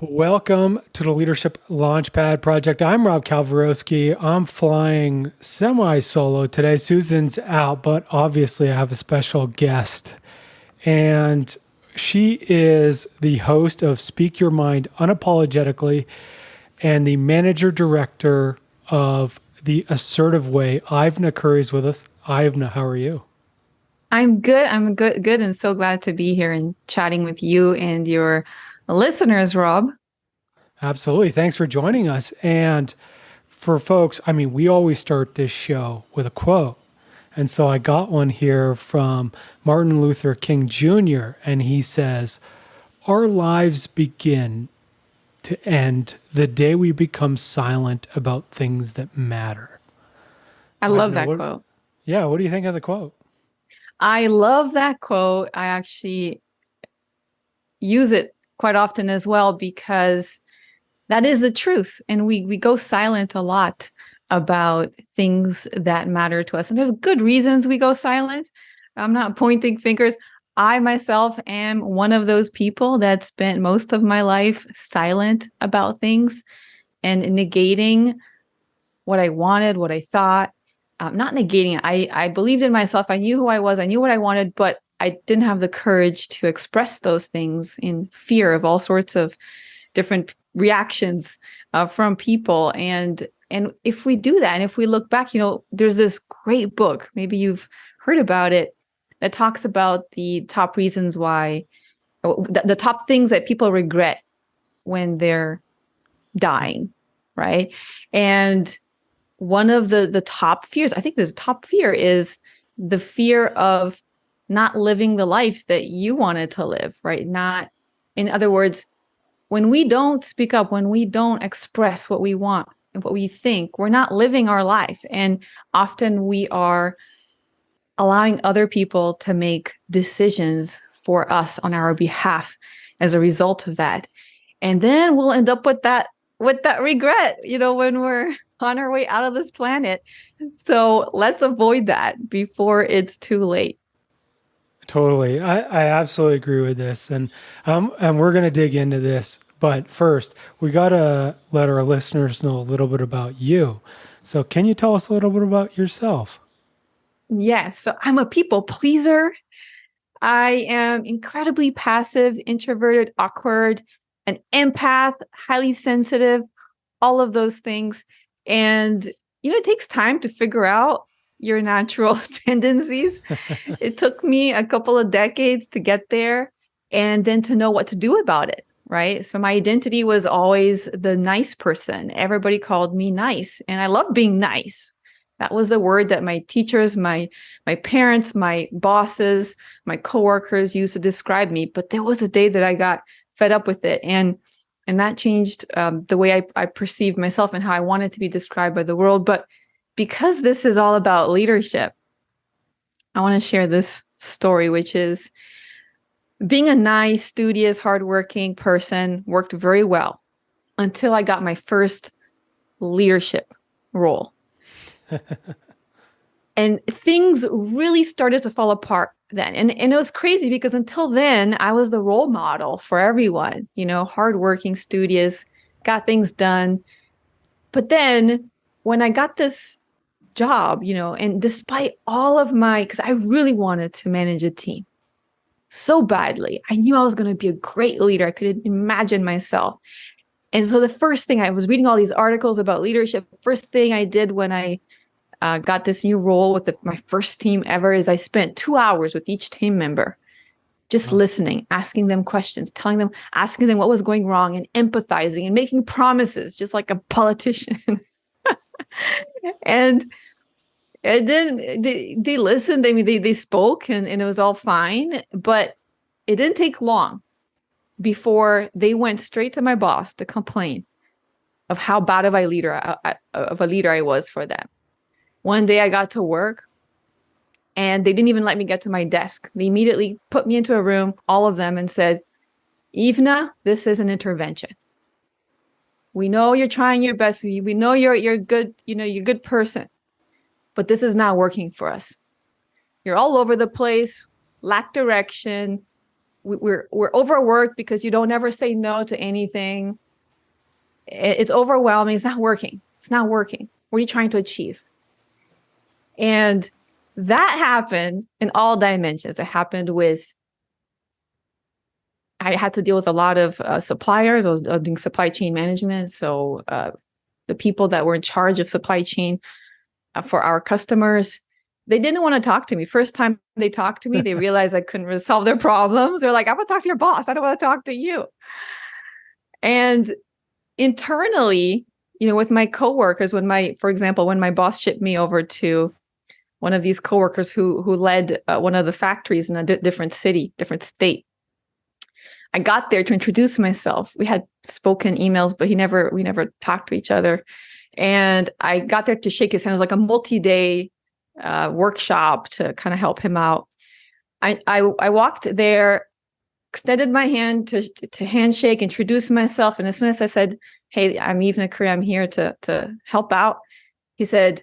Welcome to the Leadership Launchpad Project. I'm Rob Kalwarowsky. I'm flying semi-solo today. Susan's out, but obviously I have a special guest. And she is the host of Speak Your Mind Unapologetically and the manager director of the Assertive Way. Ivna Curi is with us. Ivna, how are you? I'm good. I'm good, and so glad to be here and chatting with you and your listeners, Rob. Absolutely. Thanks for joining us. And for folks, we always start this show with a quote. And so I got one here from Martin Luther King Jr., and he says, "Our lives begin to end the day we become silent about things that matter." I I've love know that what, quote. yeah, what do you think of the quote? I love that quote. I actually use it quite often as well because that is the truth. And we go silent a lot about things that matter to us. And there's good reasons we go silent. I'm not pointing fingers. I myself am one of those people that spent most of my life silent about things and negating what I wanted, what I thought. Not negating it. I believed in myself. I knew who I was. I knew what I wanted, but I didn't have the courage to express those things in fear of all sorts of different reactions from people. And if we do that, and if we look back, there's this great book, maybe you've heard about it, that talks about the top reasons why, the top things that people regret when they're dying, right? And one of the top fears, I think this top fear is the fear of not living the life that you wanted to live, right? Not, in other words, when we don't speak up, when we don't express what we want and what we think, we're not living our life. And often we are allowing other people to make decisions for us on our behalf as a result of that. And then we'll end up with that regret, when we're on our way out of this planet. So let's avoid that before it's too late. Totally. I absolutely agree with this. And we're going to dig into this. But first, we got to let our listeners know a little bit about you. So, can you tell us a little bit about yourself? Yes. So I'm a people pleaser. I am incredibly passive, introverted, awkward, an empath, highly sensitive, all of those things. And, it takes time to figure out your natural tendencies. It took me a couple of decades to get there and then to know what to do about it. Right. So my identity was always the nice person. Everybody called me nice. And I love being nice. That was a word that my teachers, my parents, my bosses, my coworkers used to describe me. But there was a day that I got fed up with it. And that changed the way I perceived myself and how I wanted to be described by the world. But because this is all about leadership, I want to share this story, which is being a nice, studious, hardworking person worked very well until I got my first leadership role. And things really started to fall apart then. And it was crazy because until then, I was the role model for everyone, hardworking, studious, got things done. But then when I got this job, and despite all of because I really wanted to manage a team so badly, I knew I was going to be a great leader. I could imagine myself. And so the first thing, I was reading all these articles about leadership. First thing I did when I got this new role with my first team ever is I spent 2 hours with each team member, just Wow. listening, asking them questions, asking them what was going wrong, and empathizing and making promises, just like a politician. and and then they listened. I mean, they spoke, and it was all fine. But it didn't take long before they went straight to my boss to complain of how bad of a leader I was for them. One day I got to work and they didn't even let me get to my desk. They immediately put me into a room, all of them, and said, "Ivna, this is an intervention. We know you're trying your best. We know you're good, you're a good person, but this is not working for us. You're all over the place, lack direction. we're overworked because you don't ever say no to anything. It's overwhelming. It's not working. It's not working. What are you trying to achieve? And that happened in all dimensions. It happened I had to deal with a lot of suppliers. I was doing supply chain management. So the people that were in charge of supply chain for our customers, they didn't want to talk to me. First time they talked to me, they realized I couldn't resolve their problems. They're like, I want to talk to your boss. I don't want to talk to you. And internally, with my coworkers, for example, when my boss shipped me over to one of these coworkers who led one of the factories in a different city, different state, I got there to introduce myself. We had spoken emails, but we never talked to each other. And I got there to shake his hand. It was like a multi-day workshop to kind of help him out. I walked there, extended my hand to handshake, introduce myself. And as soon as I said, "Hey, I'm Ivna Curi, I'm here to help out," he said,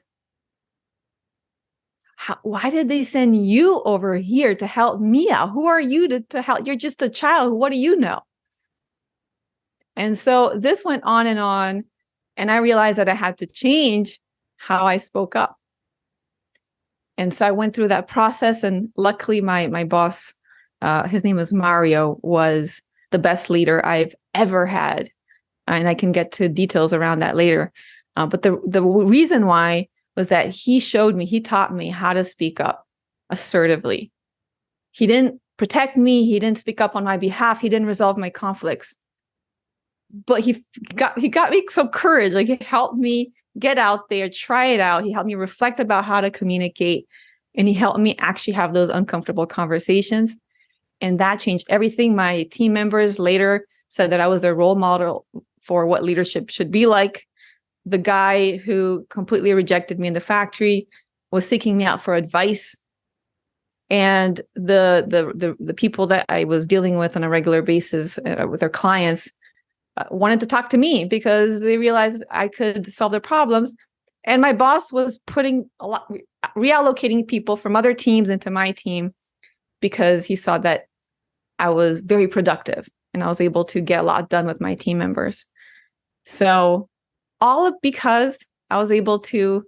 "Why did they send you over here to help me out? Who are you to help? You're just a child. What do you know?" And so this went on. And I realized that I had to change how I spoke up. And so I went through that process. And luckily, my boss, his name was Mario, was the best leader I've ever had. And I can get to details around that later. But the reason why was that he taught me how to speak up assertively. He didn't protect me. He didn't speak up on my behalf. He didn't resolve my conflicts. But he got me some courage. Like, he helped me get out there, try it out. He helped me reflect about how to communicate. And he helped me actually have those uncomfortable conversations. And that changed everything. My team members later said that I was their role model for what leadership should be like. The guy who completely rejected me in the factory was seeking me out for advice. And the people that I was dealing with on a regular basis with their clients wanted to talk to me because they realized I could solve their problems. And my boss was reallocating people from other teams into my team because he saw that I was very productive and I was able to get a lot done with my team members. So because I was able to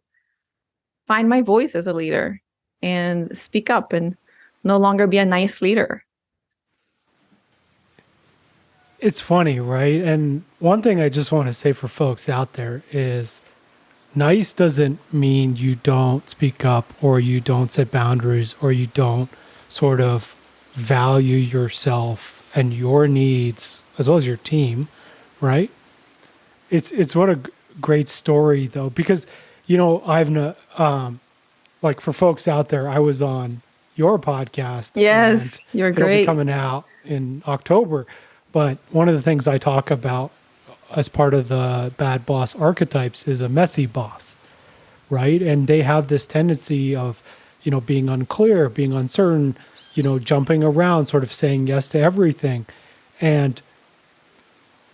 find my voice as a leader and speak up and no longer be a nice leader. It's funny, right? And one thing I just want to say for folks out there is nice doesn't mean you don't speak up or you don't set boundaries or you don't sort of value yourself and your needs as well as your team, right? It's what a great story though, because Ivna, like for folks out there, I was on your podcast. Yes, you're great. It'll be coming out in October. But one of the things I talk about as part of the bad boss archetypes is a messy boss, right? And they have this tendency of, being unclear, being uncertain, jumping around, sort of saying yes to everything. And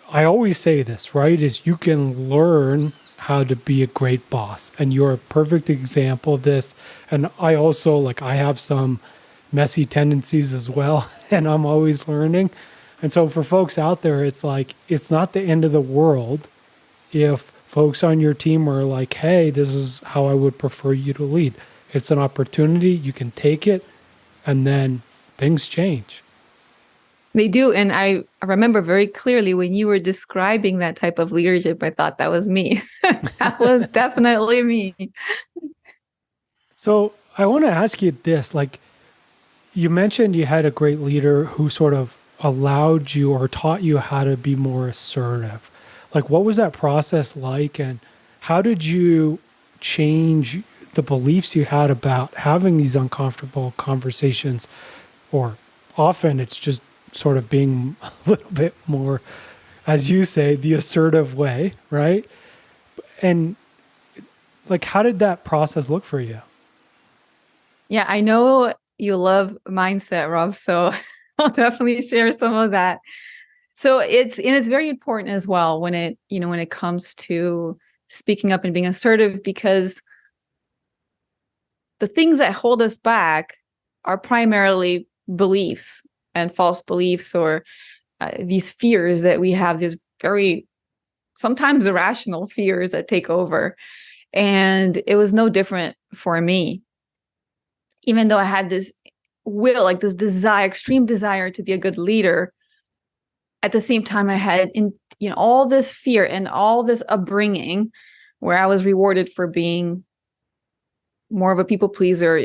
I always say this, right, is you can learn how to be a great boss. And you're a perfect example of this. And I also, I have some messy tendencies as well, and I'm always learning. And so for folks out there, it's not the end of the world if folks on your team are like, "Hey, this is how I would prefer you to lead." It's an opportunity. You can take it, and then things change. They do. And I remember very clearly when you were describing that type of leadership, I thought that was me. That was definitely me. So I want to ask you this, you mentioned you had a great leader who sort of allowed you or taught you how to be more assertive. What was that process like, and how did you change the beliefs you had about having these uncomfortable conversations? Or often it's just sort of being a little bit more, as you say, the assertive way, right? And how did that process look for you? Yeah, I know you love mindset, Rob, so I'll definitely share some of that. So it's very important as well when it comes to speaking up and being assertive, because the things that hold us back are primarily beliefs and false beliefs, or these fears that we have, these very sometimes irrational fears that take over. And it was no different for me. Even though I had this will, like this desire, extreme desire to be a good leader, at the same time I had all this fear and all this upbringing where I was rewarded for being more of a people pleaser,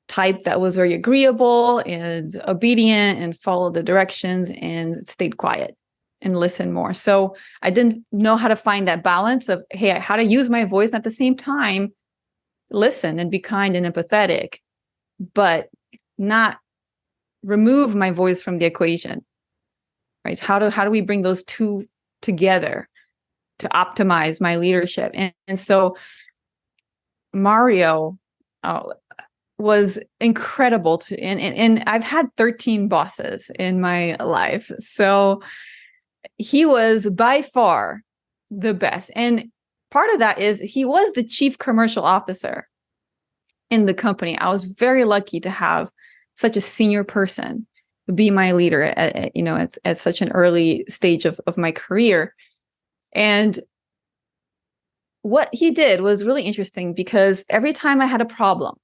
type that was very agreeable and obedient and followed the directions and stayed quiet and listened more. So I didn't know how to find that balance of, hey, how to use my voice and at the same time listen and be kind and empathetic, but not remove my voice from the equation, right? How do we bring those two together to optimize my leadership? And so Mario was incredible and I've had 13 bosses in my life. So he was by far the best. And part of that is he was the chief commercial officer in the company. I was very lucky to have such a senior person be my leader at such an early stage of my career. And what he did was really interesting because every time I had a problem,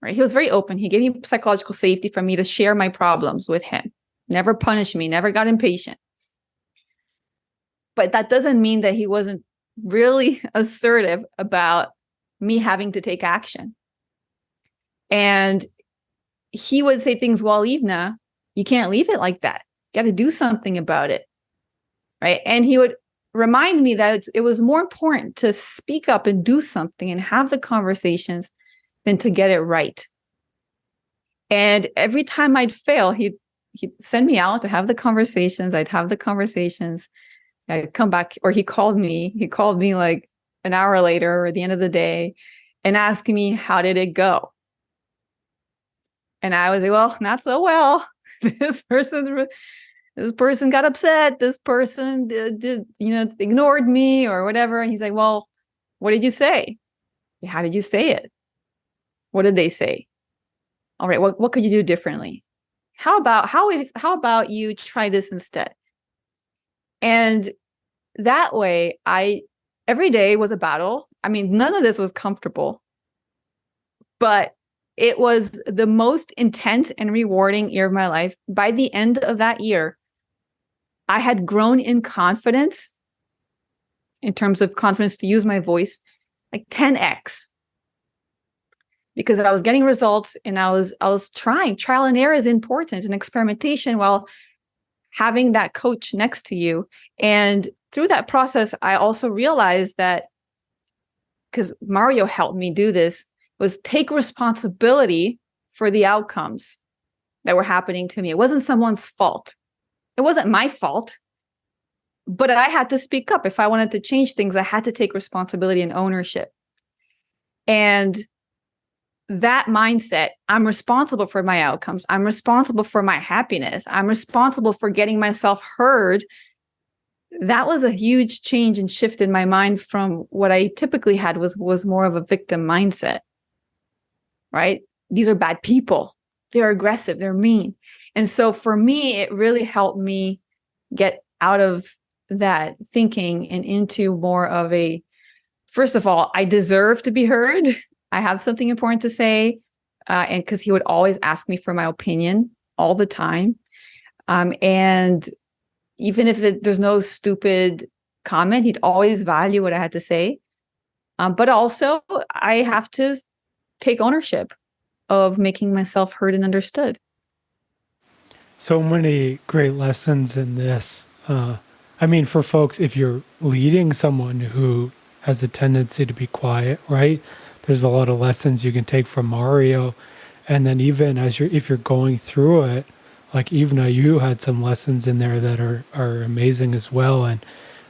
right, he was very open. He gave me psychological safety for me to share my problems with him, never punished me, never got impatient. But that doesn't mean that he wasn't really assertive about me having to take action. And he would say things, well, Ivna, you can't leave it like that. You got to do something about it, right? And he would remind me that it was more important to speak up and do something and have the conversations than to get it right. And every time I'd fail, he'd send me out to have the conversations. I'd have the conversations. I'd come back, or he called me like an hour later or at the end of the day and asked me, how did it go? And I was like, well, not so well. This person got upset. This person did ignored me or whatever. And he's like, well, what did you say? How did you say it? What did they say? All right, what could you do differently? How about you try this instead? And that way, every day was a battle. I mean, none of this was comfortable, but it was the most intense and rewarding year of my life. By the end of that year, I had grown in confidence, in terms of confidence to use my voice, like 10x. Because I was getting results and I was trying. Trial and error is important, and experimentation while having that coach next to you. And through that process, I also realized that, because Mario helped me do this, was take responsibility for the outcomes that were happening to me. It wasn't someone's fault. It wasn't my fault, but I had to speak up. If I wanted to change things, I had to take responsibility and ownership. And that mindset, I'm responsible for my outcomes. I'm responsible for my happiness. I'm responsible for getting myself heard. That was a huge change and shift in my mind from what I typically had was more of a victim mindset, right? These are bad people. They're aggressive. They're mean. And so for me, it really helped me get out of that thinking and into more of a, first of all, I deserve to be heard. I have something important to say. And because he would always ask me for my opinion all the time. And even if there's no stupid comment, he'd always value what I had to say. But also, I have to take ownership of making myself heard and understood. So many great lessons in this. I mean, for folks, if you're leading someone who has a tendency to be quiet, right? There's a lot of lessons you can take from Mario. And then even if you're going through it, like Ivna, you had some lessons in there that are amazing as well. And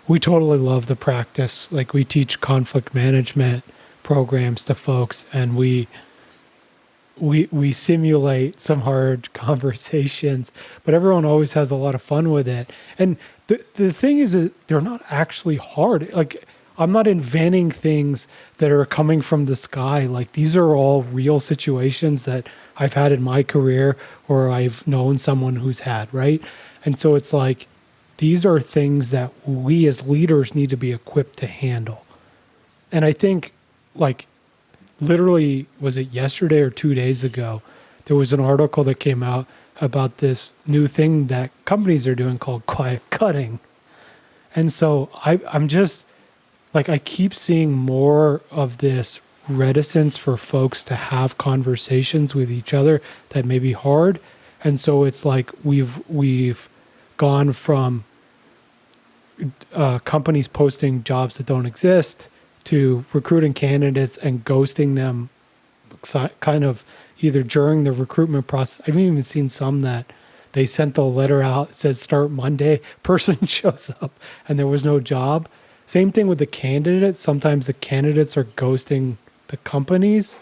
we totally love the practice. Like, we teach conflict management programs to folks, and we simulate some hard conversations, but everyone always has a lot of fun with it. And the thing is that they're not actually hard. Like, I'm not inventing things that are coming from the sky. Like, these are all real situations that I've had in my career or I've known someone who's had, right? And so it's like, these are things that we as leaders need to be equipped to handle. And I think, like, literally, was it yesterday or 2 days ago, there was an article that came out about this new thing that companies are doing called quiet cutting. And so I'm just like, I keep seeing more of this reticence for folks to have conversations with each other that may be hard. And so it's like we've gone from companies posting jobs that don't exist to recruiting candidates and ghosting them kind of either during the recruitment process. I've even seen some that they sent the letter out, it said start Monday, person shows up and there was no job. Same thing with the candidates. Sometimes the candidates are ghosting the companies.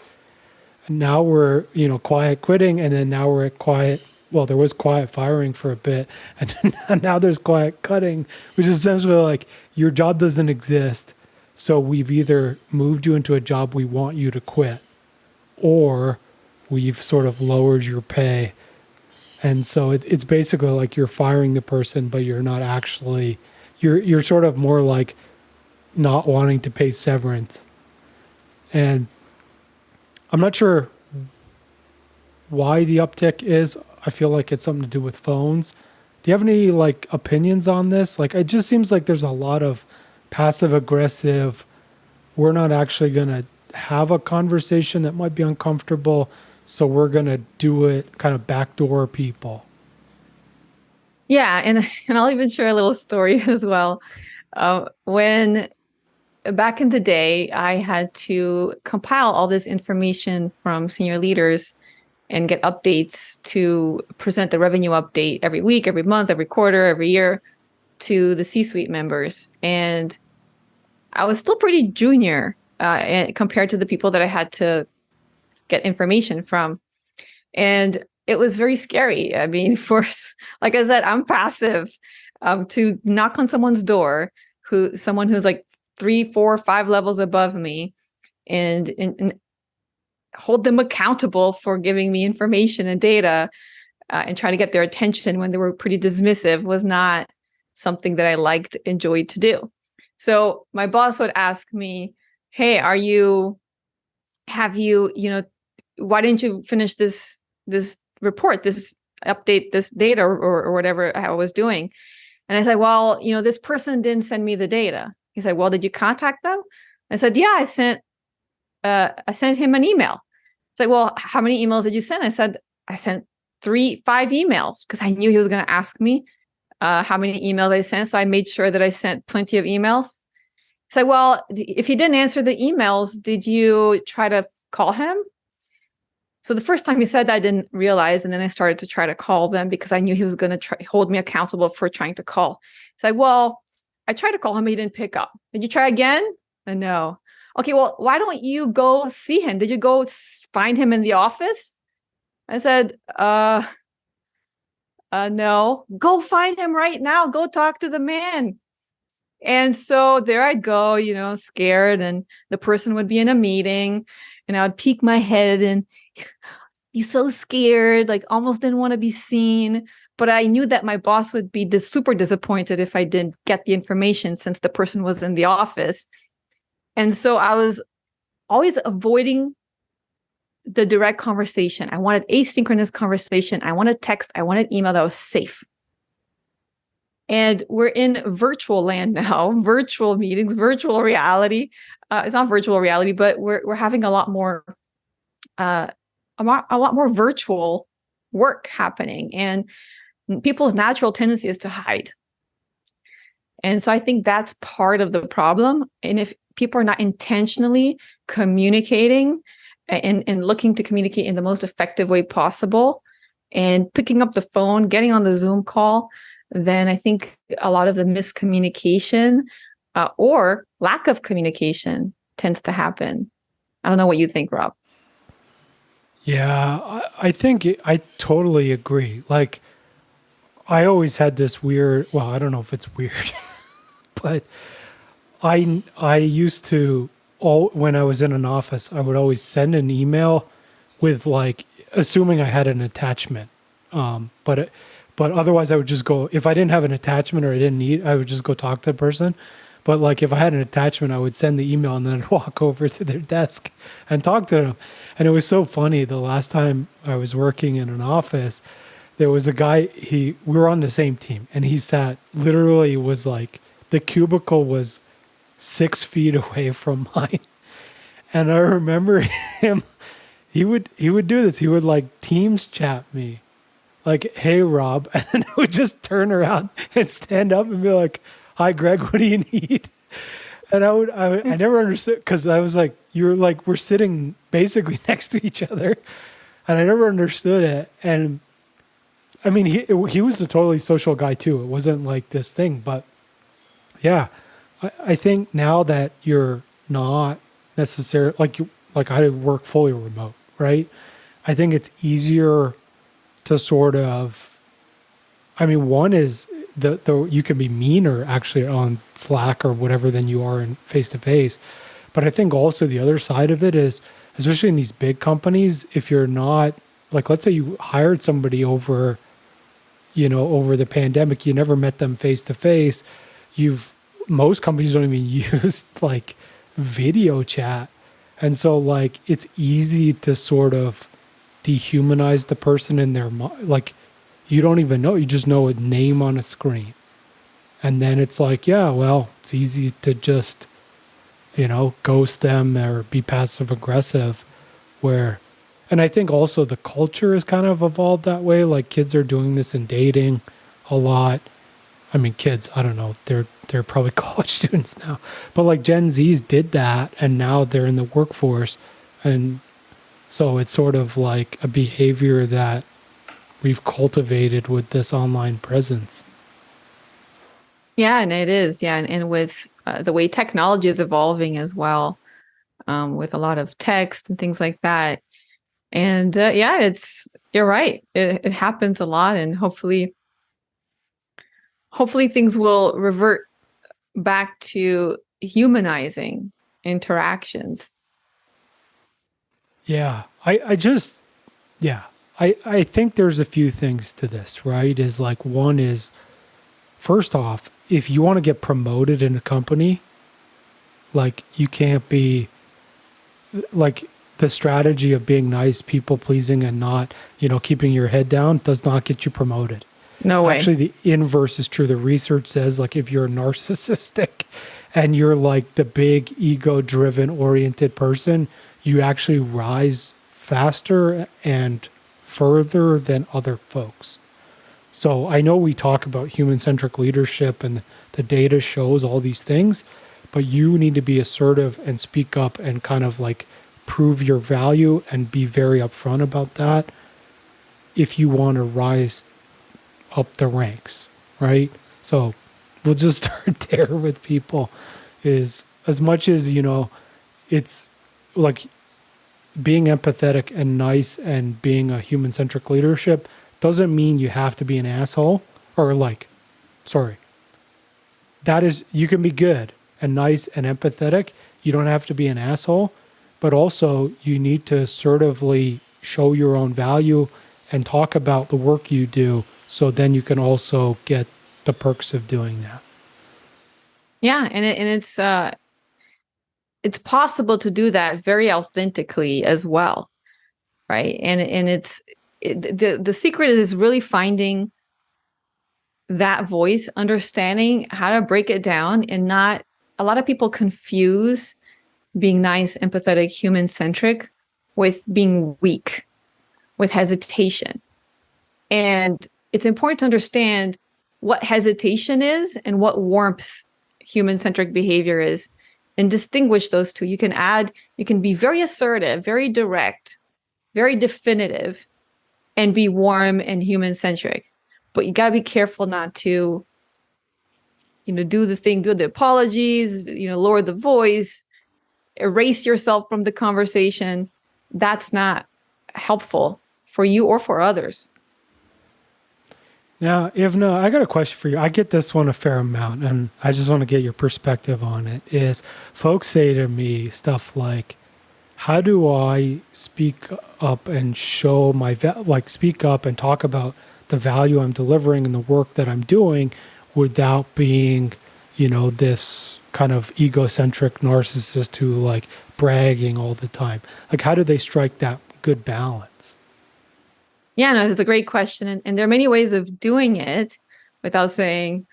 And now we're, quiet quitting, and then now we're at quiet. Well, there was quiet firing for a bit, and now there's quiet cutting, which is essentially like your job doesn't exist. So we've either moved you into a job we want you to quit, or we've sort of lowered your pay. And so it's basically like you're firing the person, but you're not actually, you're sort of more like not wanting to pay severance. And I'm not sure why the uptick is. I feel like it's something to do with phones. Do you have any like opinions on this? Like, it just seems like there's a lot of passive aggressive, we're not actually going to have a conversation that might be uncomfortable, so we're going to do it, kind of backdoor people. Yeah, and I'll even share a little story as well. When back in the day, I had to compile all this information from senior leaders and get updates to present the revenue update every week, every month, every quarter, every year to the C-suite members. And I was still pretty junior compared to the people that I had to get information from. And it was very scary. I mean, like I said, I'm passive. To knock on someone's door, someone who's like 3, 4, 5 levels above me, and hold them accountable for giving me information and data, and try to get their attention when they were pretty dismissive, was not something that I enjoyed to do. So my boss would ask me, "Hey, why didn't you finish this report, this update, this data, or whatever I was doing?" And I said, "Well, this person didn't send me the data." He said, "Well, did you contact them?" I said, "Yeah, I sent him an email." It's like, "Well, how many emails did you send?" I said, "I sent 3, 5 emails," because I knew he was going to ask me how many emails I sent. So I made sure that I sent plenty of emails. He said, "Well, if he didn't answer the emails, did you try to call him?" So the first time he said that, I didn't realize. And then I started to try to call them because I knew he was going to hold me accountable for trying to call. So well, I tried to call him, but he didn't pick up. "Did you try again?" "No." "Okay, well, why don't you go see him? Did you go find him in the office?" I said, no." "Go find him right now. Go talk to the man." And so there I'd go, scared, and the person would be in a meeting, and I would peek my head and be so scared, like almost didn't want to be seen. But I knew that my boss would be super disappointed if I didn't get the information, since the person was in the office. And so I was always avoiding the direct conversation. I wanted asynchronous conversation. I wanted text. I wanted email that was safe. And we're in virtual land now, virtual meetings, virtual reality. It's not virtual reality, but we're having a lot more virtual work happening, and people's natural tendency is to hide. And so I think that's part of the problem. And if people are not intentionally communicating and looking to communicate in the most effective way possible, and picking up the phone, getting on the Zoom call, then I think a lot of the miscommunication or lack of communication tends to happen. I don't know what you think, Rob. Yeah, I think I totally agree. Like, I always had this weird, well, I don't know if it's weird, but I used to, when I was in an office, I would always send an email with like assuming I had an attachment. But otherwise I would just go, if I didn't have an attachment or I didn't need, I would just go talk to the person. But like if I had an attachment, I would send the email and then I'd walk over to their desk and talk to them. And it was so funny. The last time I was working in an office, there was a guy, we were on the same team, and he sat, literally was like, the cubicle was 6 feet away from mine. And I remember him, he would do this. He would like Teams chat me like, "Hey, Rob." And then I would just turn around and stand up and be like, "Hi, Greg, what do you need?" And I never understood, because I was like, you're like, we're sitting basically next to each other. And I never understood it. And I mean, he was a totally social guy too. It wasn't like this thing, but yeah, I think now that you're not necessarily like I work fully remote, right? I think it's easier to sort of, I mean, one is the you can be meaner actually on Slack or whatever than you are in face to face. But I think also the other side of it is, especially in these big companies, if you're not, like, let's say you hired somebody over the pandemic, you never met them face to face. Most companies don't even use like video chat. And so like, it's easy to sort of dehumanize the person in their mind. Like, you don't even know, you just know a name on a screen. And then it's like, yeah, well, it's easy to just, ghost them or be passive aggressive and I think also the culture has kind of evolved that way. Like, kids are doing this in dating a lot. I mean, kids, I don't know, they're probably college students now, but like Gen Zs did that and now they're in the workforce. And so it's sort of like a behavior that we've cultivated with this online presence. Yeah, and it is. Yeah. And with the way technology is evolving as well, with a lot of text and things like that. And yeah, you're right. It happens a lot, and hopefully things will revert back to humanizing interactions. Yeah. I think there's a few things to this, right? Is like, one is, first off, if you want to get promoted in a company, like, you can't be like, the strategy of being nice, people pleasing, and not, keeping your head down does not get you promoted. No way. Actually, the inverse is true. The research says, like, if you're narcissistic and you're like the big ego driven oriented person, you actually rise faster and further than other folks. So I know we talk about human centric leadership and the data shows all these things, but you need to be assertive and speak up and kind of like prove your value and be very upfront about that if you want to rise up the ranks, right? So we'll just start there with people. Is as much as, it's like being empathetic and nice and being a human-centric leadership doesn't mean you have to be an asshole or that is, you can be good and nice and empathetic. You don't have to be an asshole, but also you need to assertively show your own value and talk about the work you do. So then you can also get the perks of doing that. Yeah. And it's possible to do that very authentically as well. Right. And the secret is really finding that voice, understanding how to break it down, and not, a lot of people confuse being nice, empathetic, human centric with being weak, with hesitation. And it's important to understand what hesitation is and what warmth, human centric behavior is, and distinguish those two. You can be very assertive, very direct, very definitive, and be warm and human centric. But you got to be careful not to, do the apologies, lower the voice, erase yourself from the conversation. That's not helpful for you or for others. Now, Ivna, I got a question for you. I get this one a fair amount, and I just want to get your perspective on it. Is folks say to me stuff like, how do I speak up and show my speak up and talk about the value I'm delivering and the work that I'm doing without being, this kind of egocentric narcissist who like bragging all the time? Like, how do they strike that good balance? Yeah, no, it's a great question. And there are many ways of doing it without saying,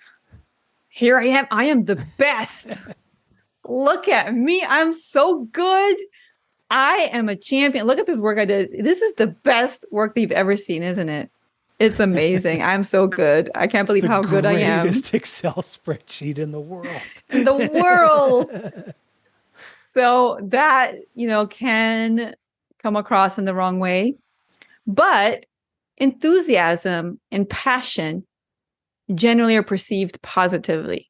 here I am the best. Look at me. I'm so good. I am a champion. Look at this work I did. This is the best work that you've ever seen, isn't it? It's amazing. I'm so good. I can't believe how good I am. Greatest Excel spreadsheet in the world. In the world. So that, can come across in the wrong way. But enthusiasm and passion generally are perceived positively.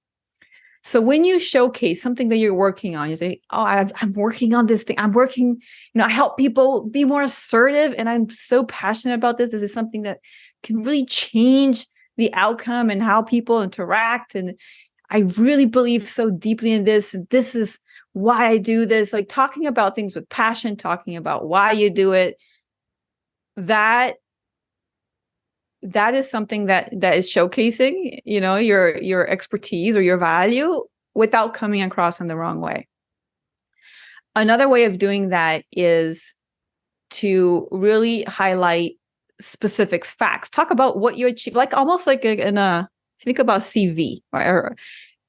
So when you showcase something that you're working on, you say, oh, I'm working on this thing. I'm working, I help people be more assertive. And I'm so passionate about this. This is something that can really change the outcome and how people interact. And I really believe so deeply in this. This is why I do this. Like talking about things with passion, talking about why you do it. That is something that is showcasing, your expertise or your value without coming across in the wrong way. Another way of doing that is to really highlight specifics, facts. Talk about what you achieved, like almost like think about CV or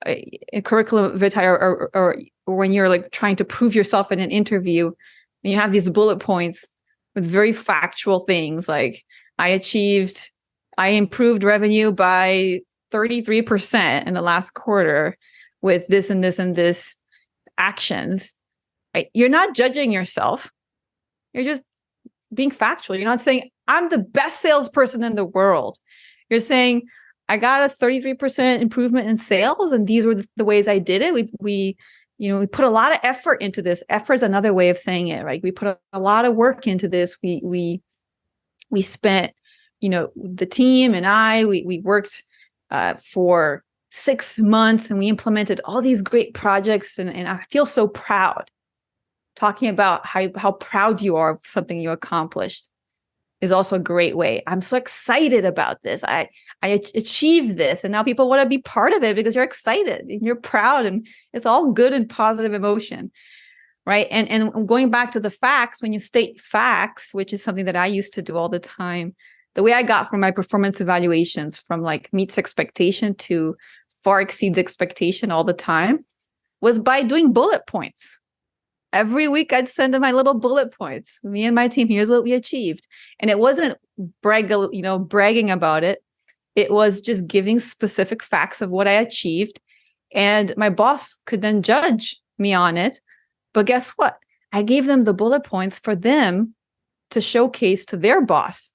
a curriculum vitae, or when you're like trying to prove yourself in an interview, and you have these bullet points with very factual things like I improved revenue by 33% in the last quarter with this and this and this actions. Right? You're not judging yourself. You're just being factual. You're not saying, I'm the best salesperson in the world. You're saying, I got a 33% improvement in sales, and these were the ways I did it. We put a lot of effort into this. Effort is another way of saying it, right? We put a lot of work into this. We spent, the team and we worked for 6 months, and we implemented all these great projects. And I feel so proud. Talking about how proud you are of something you accomplished is also a great way. I'm so excited about this. I achieved this, and now people want to be part of it because you're excited and you're proud, and it's all good and positive emotion, right? And going back to the facts, when you state facts, which is something that I used to do all the time, the way I got from my performance evaluations from like meets expectation to far exceeds expectation all the time was by doing bullet points. Every week I'd send them my little bullet points. Me and my team, here's what we achieved. And it wasn't bragging about it. It was just giving specific facts of what I achieved. And my boss could then judge me on it. But guess what? I gave them the bullet points for them to showcase to their boss.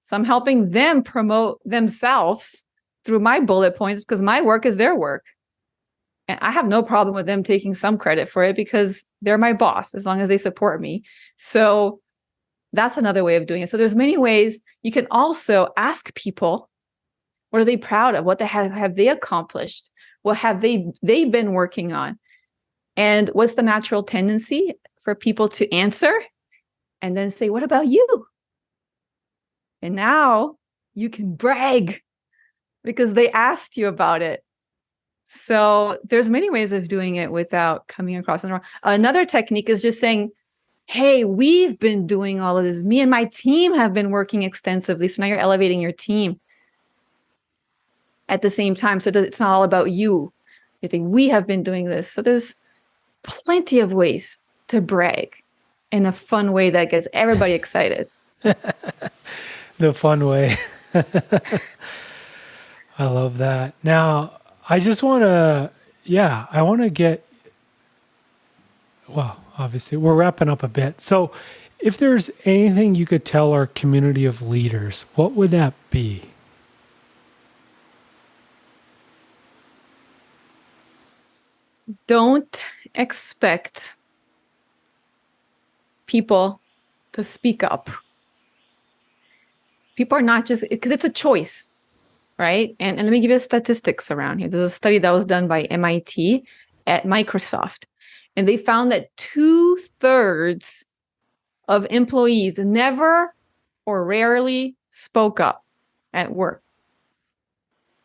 So I'm helping them promote themselves through my bullet points because my work is their work. And I have no problem with them taking some credit for it because they're my boss as long as they support me. So that's another way of doing it. So there's many ways. You can also ask people, what are they proud of? What have they accomplished? What have they been working on? And what's the natural tendency for people to answer? And then say, what about you? And now you can brag because they asked you about it. So there's many ways of doing it without coming across in the wrong. Another technique is just saying, hey, we've been doing all of this. Me and my team have been working extensively. So now you're elevating your team at the same time. So it's not all about you. You're saying, we have been doing this. So there's plenty of ways to brag in a fun way that gets everybody excited. The fun way. I love that. Now, I just want to, well, obviously we're wrapping up a bit. So if there's anything you could tell our community of leaders, what would that be? Don't expect people to speak up. People are not just, because it's a choice, right? And let me give you statistics around here. There's a study that was done by MIT at Microsoft. And they found that 2/3 of employees never or rarely spoke up at work.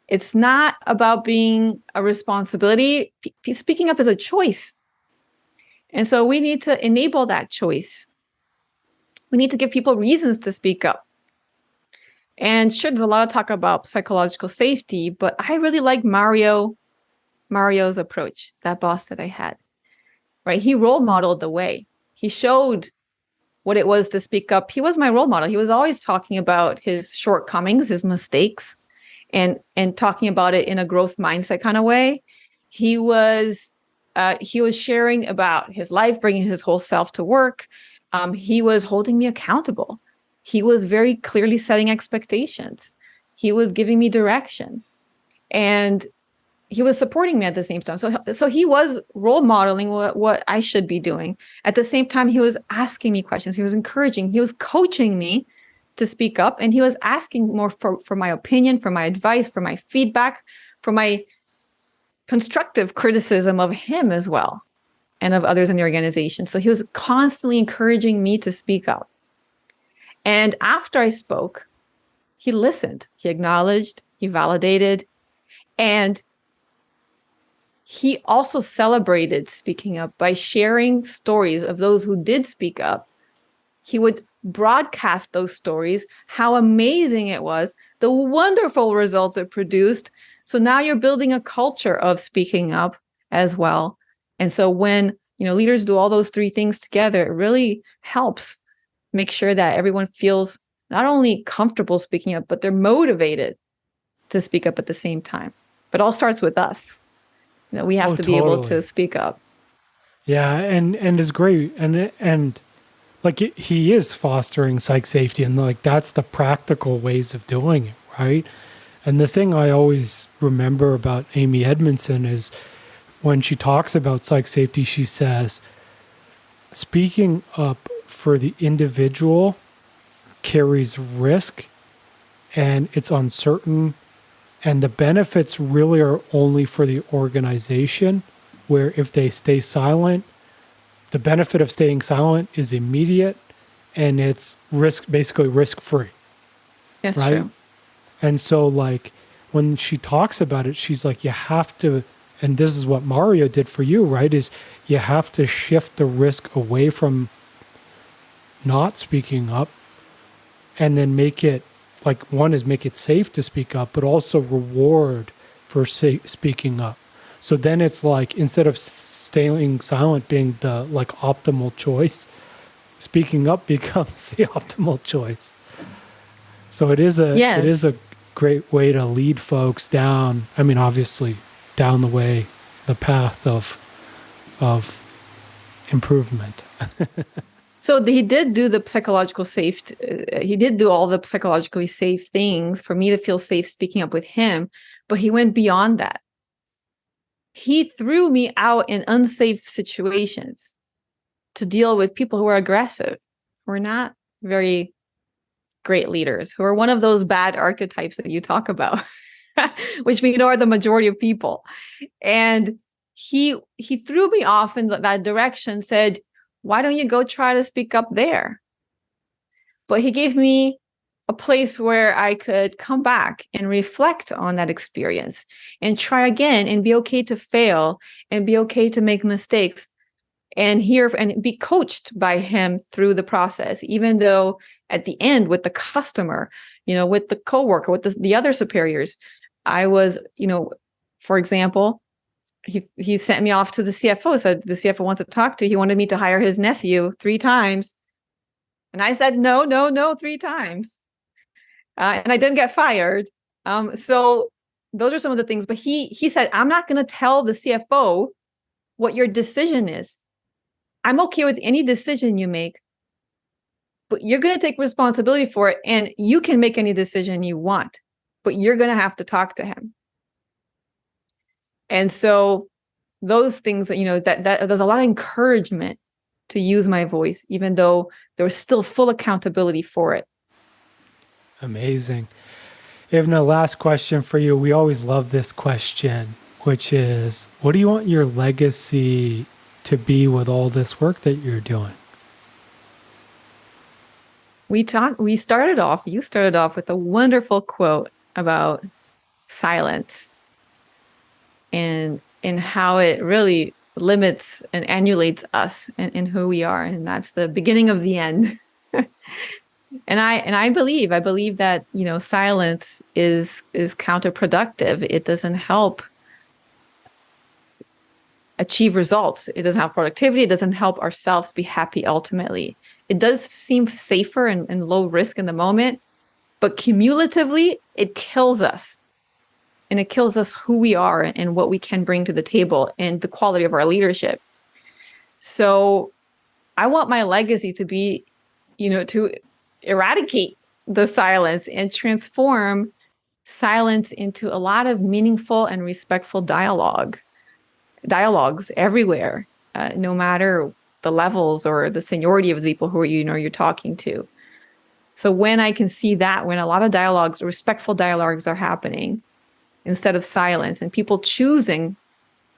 It's not about being a responsibility. Speaking up is a choice. And so we need to enable that choice. We need to give people reasons to speak up. And sure, there's a lot of talk about psychological safety, but I really like Mario's approach, that boss that I had, right? He role modeled the way. He showed what it was to speak up. He was my role model. He was always talking about his shortcomings, his mistakes, and talking about it in a growth mindset kind of way. He was sharing about his life, bringing his whole self to work. He was holding me accountable. He was very clearly setting expectations. He was giving me direction, and he was supporting me at the same time. So he was role modeling what I should be doing. At the same time, he was asking me questions. He was encouraging. He was coaching me to speak up, and he was asking more for my opinion, for my advice, for my feedback, for my constructive criticism of him as well and of others in the organization. So he was constantly encouraging me to speak up. And after I spoke, he listened, he acknowledged, he validated, and he also celebrated speaking up by sharing stories of those who did speak up. He would broadcast those stories, how amazing it was, the wonderful results it produced. So now you're building a culture of speaking up as well. And so when leaders do all those three things together, it really helps make sure that everyone feels not only comfortable speaking up, but they're motivated to speak up at the same time. But it all starts with us. We have to be able to speak up. Yeah, and it's great, and like he is fostering psych safety, and like that's the practical ways of doing it, right? And the thing I always remember about Amy Edmondson is when she talks about psych safety, she says, speaking up for the individual carries risk, and it's uncertain, and the benefits really are only for the organization, where if they stay silent, the benefit of staying silent is immediate, and it's basically risk-free. That's right? True. And so like when she talks about it, she's like, you have to, and this is what Mario did for you, right? Is you have to shift the risk away from not speaking up, and then make it, like, one is make it safe to speak up, but also reward for speaking up. So then it's like, instead of staying silent being the like optimal choice, speaking up becomes the optimal choice. So it is a great way to lead folks down. I mean, obviously down the path of improvement. So he did do the psychological safe. He did do all the psychologically safe things for me to feel safe speaking up with him, but he went beyond that. He threw me out in unsafe situations to deal with people who are aggressive, who are not very great leaders, who are one of those bad archetypes that you talk about, which we know are the majority of people. And he threw me off in that direction, said, why don't you go try to speak up there? But he gave me a place where I could come back and reflect on that experience and try again and be okay to fail and be okay to make mistakes and hear and be coached by him through the process, even though at the end with the customer, with the coworker, with the other superiors, I was, for example, he sent me off to the CFO, said the CFO wants to talk to you. He wanted me to hire his nephew 3 times. And I said, no, 3 times. And I didn't get fired. So those are some of the things. But he said, I'm not going to tell the CFO what your decision is. I'm okay with any decision you make, but you're going to take responsibility for it. And you can make any decision you want, but you're going to have to talk to him. And so those things, that there's a lot of encouragement to use my voice, even though there was still full accountability for it. Amazing. Ivna, last question for you. We always love this question, which is, what do you want your legacy to be with all this work that you're doing? You started off with a wonderful quote about silence and how it really limits and annulates us and who we are. And that's the beginning of the end. And I believe that, silence is counterproductive. It doesn't help achieve results. It doesn't have productivity. It doesn't help ourselves be happy ultimately. It does seem safer and low risk in the moment, but cumulatively, it kills us. And it kills us who we are and what we can bring to the table and the quality of our leadership. So I want my legacy to be, to eradicate the silence and transform silence into a lot of meaningful and respectful dialogues everywhere, no matter the levels or the seniority of the people who you're talking to. So when I can see that, when a lot of respectful dialogues are happening instead of silence, and people choosing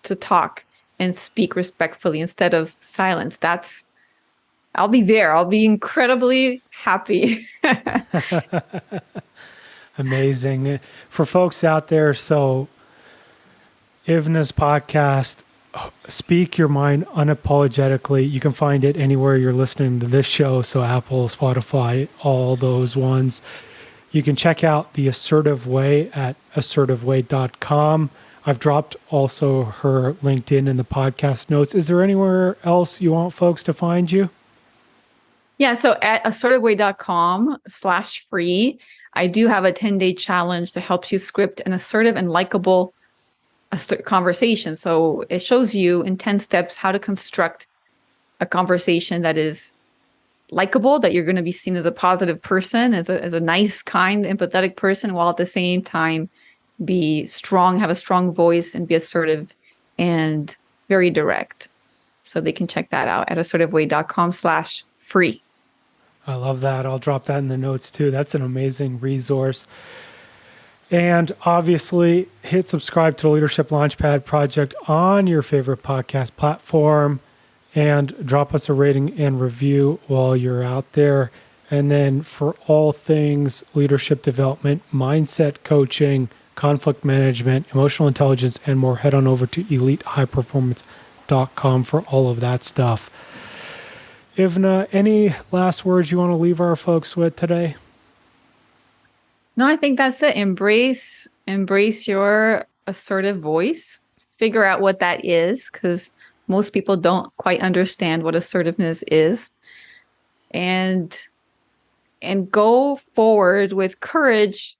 to talk and speak respectfully instead of silence, I'll be there. I'll be incredibly happy. Amazing. For folks out there, so Ivna's podcast, Speak Your Mind Unapologetically, you can find it anywhere you're listening to this show. So Apple, Spotify, all those ones. You can check out The Assertive Way at assertiveway.com. I've dropped also her LinkedIn in the podcast notes. Is there anywhere else you want folks to find you? Yeah, so at assertiveway.com/free, I do have a 10-day challenge that helps you script an assertive and likable conversation. So it shows you in 10 steps how to construct a conversation that is likable, that you're going to be seen as a positive person, as a nice, kind, empathetic person, while at the same time be strong, have a strong voice, and be assertive and very direct. So they can check that out at assertiveway.com/free. I love that. I'll drop that in the notes too. That's an amazing resource. And obviously, hit subscribe to the Leadership Launchpad Project on your favorite podcast platform and drop us a rating and review while you're out there. And then for all things leadership development, mindset coaching, conflict management, emotional intelligence, and more, head on over to elitehighperformance.com for all of that stuff. Ivna, any last words you want to leave our folks with today? No, I think that's it. Embrace your assertive voice. Figure out what that is, because most people don't quite understand what assertiveness is. And go forward with courage,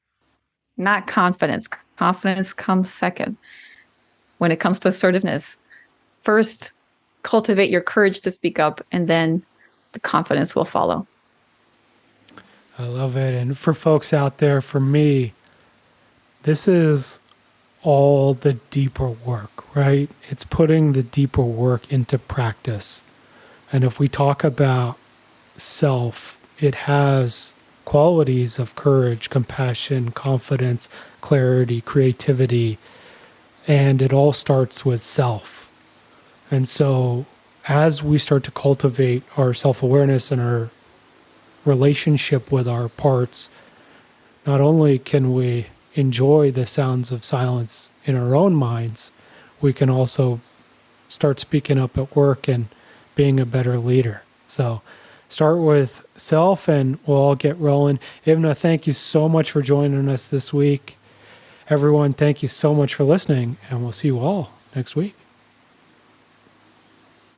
not confidence. Confidence comes second when it comes to assertiveness. First, cultivate your courage to speak up, and then the confidence will follow. I love it. And for folks out there, for me, this is all the deeper work, right? It's putting the deeper work into practice. And if we talk about self, it has qualities of courage, compassion, confidence, clarity, creativity, and it all starts with self. And so as we start to cultivate our self-awareness and our relationship with our parts, not only can we enjoy the sounds of silence in our own minds, we can also start speaking up at work and being a better leader. So start with self and we'll all get rolling. Ivna, thank you so much for joining us this week. Everyone, thank you so much for listening, and we'll see you all next week.